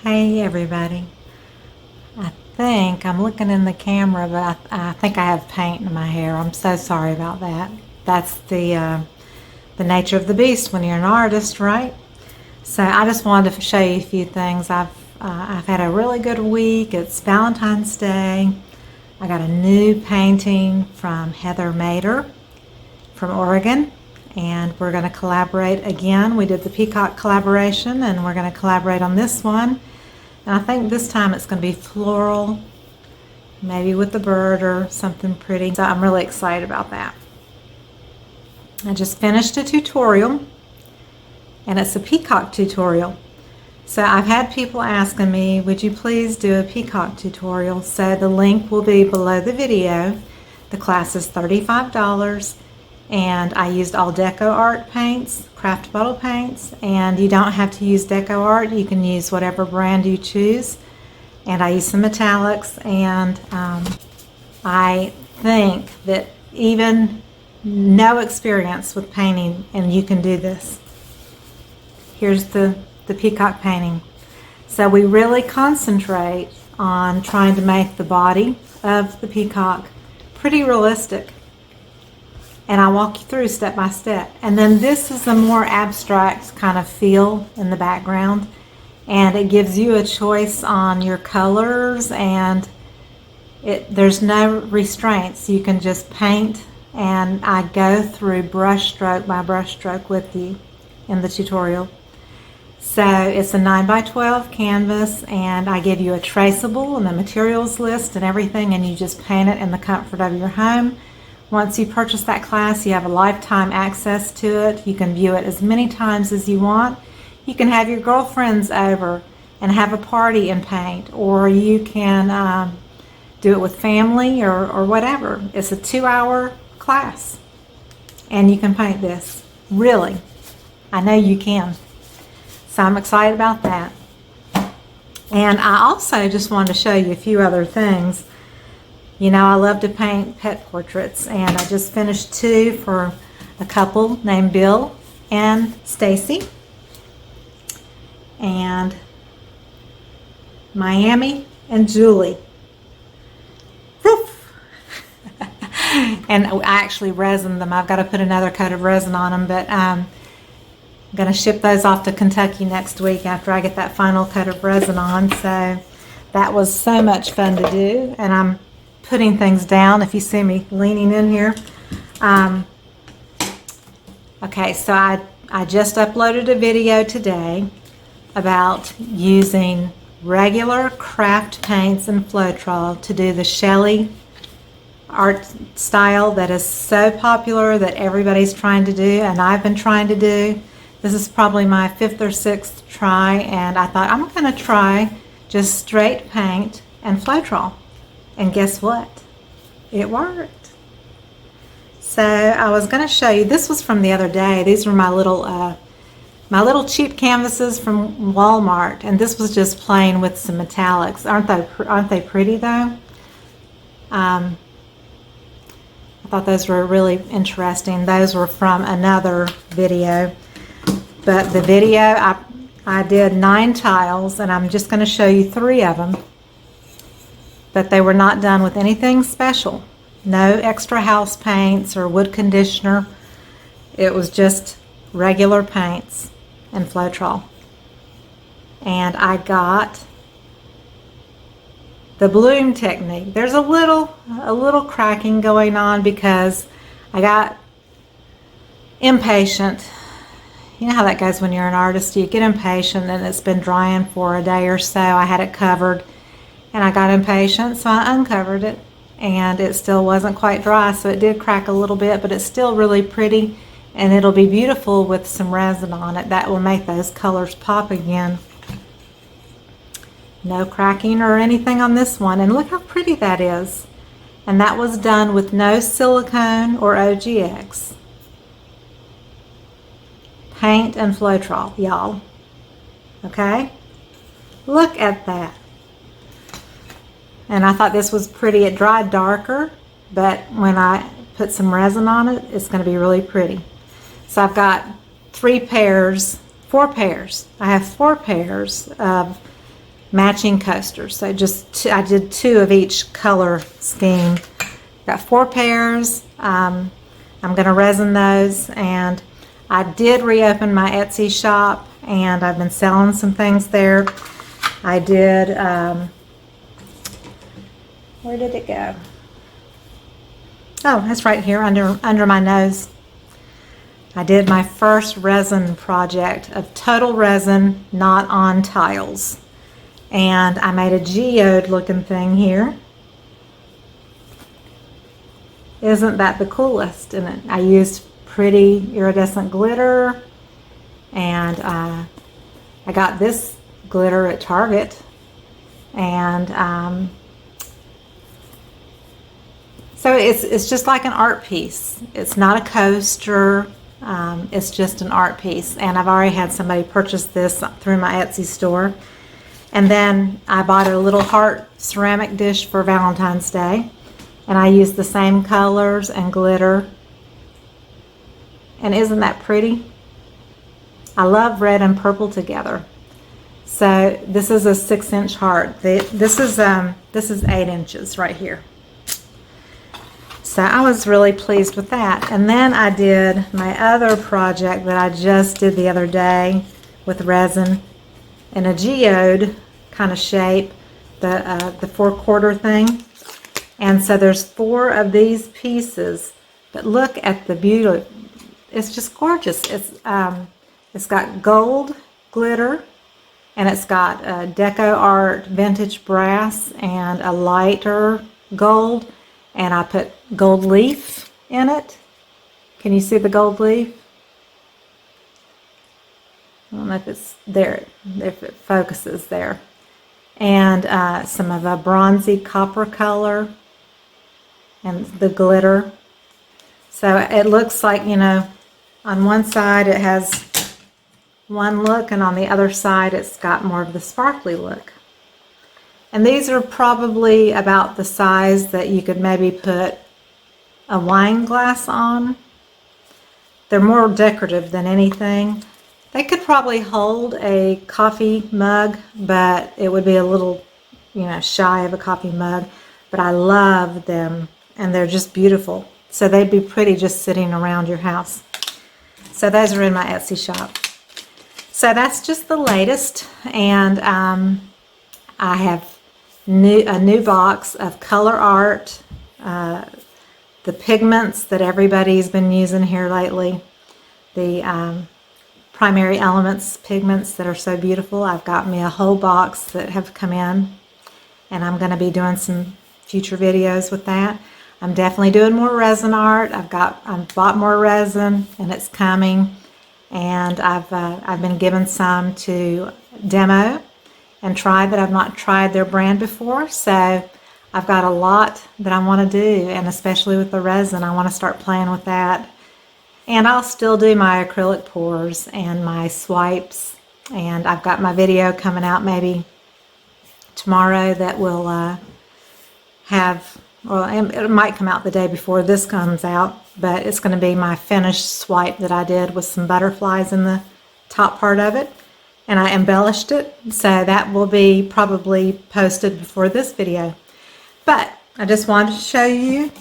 Hey everybody. I think I'm looking in the camera, but I think I have paint in my hair. I'm so sorry about that. That's the nature of the beast when you're an artist, right? So I just wanted to show you a few things. I've had a really good week. It's Valentine's Day. I got a new painting from Heather Mader from Oregon, and we're going to collaborate again. We did the Peacock collaboration, and we're going to collaborate on this one. And I think this time it's going to be floral, maybe with a bird or something pretty. So I'm really excited about that. I just finished a tutorial, and it's a peacock tutorial. So I've had people asking me, would you please do a peacock tutorial? So the link will be below the video. The class is $35, and I used all Deco Art paints, craft bottle paints, and you don't have to use Deco Art. You can use whatever brand you choose. And I used some metallics, and I think that even no experience with painting, and you can do this. Here's the peacock painting. So we really concentrate on trying to make the body of the peacock pretty realistic. And I walk you through step by step. And then this is a more abstract kind of feel in the background. And it gives you a choice on your colors, and there's no restraints. You can just paint, and I go through brush stroke by brush stroke with you in the tutorial. So it's a 9x12 canvas, and I give you a traceable and the materials list and everything, and you just paint it in the comfort of your home. Once you purchase that class, you have a lifetime access to it. You can view it as many times as you want. You can have your girlfriends over and have a party and paint, or you can do it with family or whatever. It's a 2-hour class, and you can paint this. Really, I know you can. So I'm excited about that. And I also just wanted to show you a few other things. You know, I love to paint pet portraits, and I just finished 2 for a couple named Bill and Stacy. And Miami and Julie. Woof. And I actually resined them. I've got to put another coat of resin on them, but I'm going to ship those off to Kentucky next week after I get that final coat of resin on. So that was so much fun to do, and I'm putting things down if you see me leaning in here. Okay, so I just uploaded a video today about using regular craft paints and Floetrol to do the Shelley art style that is so popular that everybody's trying to do, and I've been trying to do. This is probably my 5th or 6th try, and I thought I'm going to try just straight paint and Floetrol. And guess what? It worked. So I was going to show you, this was from the other day. These were my little cheap canvases from Walmart, and this was just plain with some metallics. Aren't they pretty though? I thought those were really interesting. Those were from another video. But the video, I did 9 tiles, and I'm just going to show you 3 of them. But they were not done with anything special. No extra house paints or wood conditioner. It was just regular paints and Floetrol. And I got the bloom technique. There's a little cracking going on because I got impatient. You know how that goes when you're an artist. You get impatient, and it's been drying for a day or so. I had it covered, and I got impatient, so I uncovered it, and it still wasn't quite dry, so it did crack a little bit, but it's still really pretty, and it'll be beautiful with some resin on it. That will make those colors pop again. No cracking or anything on this one, and look how pretty that is. And that was done with no silicone or OGX. Paint and Floetrol, y'all. Okay? Look at that. And I thought this was pretty. It dried darker, but when I put some resin on it, it's going to be really pretty. So I've got 4 pairs. I have 4 pairs of matching coasters. So I did 2 of each color scheme. Got 4 pairs. I'm going to resin those, and I did reopen my Etsy shop, and I've been selling some things there. I did, where did it go? Oh, it's right here under my nose. I did my first resin project of total resin, not on tiles. And I made a geode looking thing here. Isn't that the coolest? And I used pretty iridescent glitter, and I got this glitter at Target, and so it's just like an art piece. It's not a coaster. It's just an art piece, and I've already had somebody purchase this through my Etsy store. And then I bought a little heart ceramic dish for Valentine's Day, and I used the same colors and glitter. And isn't that pretty? I love red and purple together. So this is a 6-inch heart. This is 8 inches right here. So I was really pleased with that. And then I did my other project that I just did the other day with resin in a geode kind of shape, the 4-quarter thing. And so there's 4 of these pieces, but look at the beauty. It's just gorgeous. It's got gold glitter, and it's got deco art vintage brass and a lighter gold, and I put gold leaf in it. Can you see the gold leaf? I don't know if it's there, if it focuses there. And some of a bronzy copper color and the glitter. So it looks like, you know, on one side it has one look, and on the other side it's got more of the sparkly look. And these are probably about the size that you could maybe put a wine glass on. They're more decorative than anything. They could probably hold a coffee mug, but it would be a little, you know, shy of a coffee mug. But I love them, and they're just beautiful. So they'd be pretty just sitting around your house. So those are in my Etsy shop. So that's just the latest, and I have a new box of color art, the pigments that everybody's been using here lately, the primary elements pigments that are so beautiful. I've got me a whole box that have come in, and I'm going to be doing some future videos with that. I'm definitely doing more resin art. I've bought more resin, and it's coming. And I've been given some to demo and try that I've not tried their brand before. So I've got a lot that I want to do, and especially with the resin, I want to start playing with that. And I'll still do my acrylic pours and my swipes. And I've got my video coming out maybe tomorrow that will well, it might come out the day before this comes out, but it's going to be my finished swipe that I did with some butterflies in the top part of it. And I embellished it, so that will be probably posted before this video. But I just wanted to show you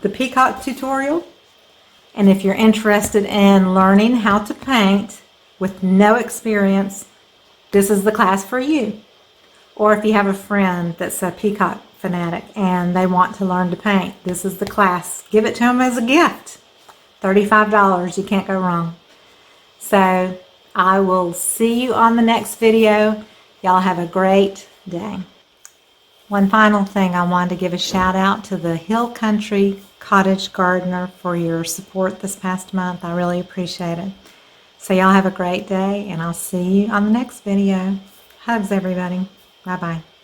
the Peacock tutorial. And if you're interested in learning how to paint with no experience, this is the class for you. Or if you have a friend that's a Peacock fanatic and they want to learn to paint, this is the class. Give it to them as a gift. $35, you can't go wrong. So I will see you on the next video. Y'all have a great day. One final thing, I wanted to give a shout out to the Hill Country Cottage Gardener for your support this past month. I really appreciate it. So y'all have a great day, and I'll see you on the next video. Hugs, everybody. Bye-bye.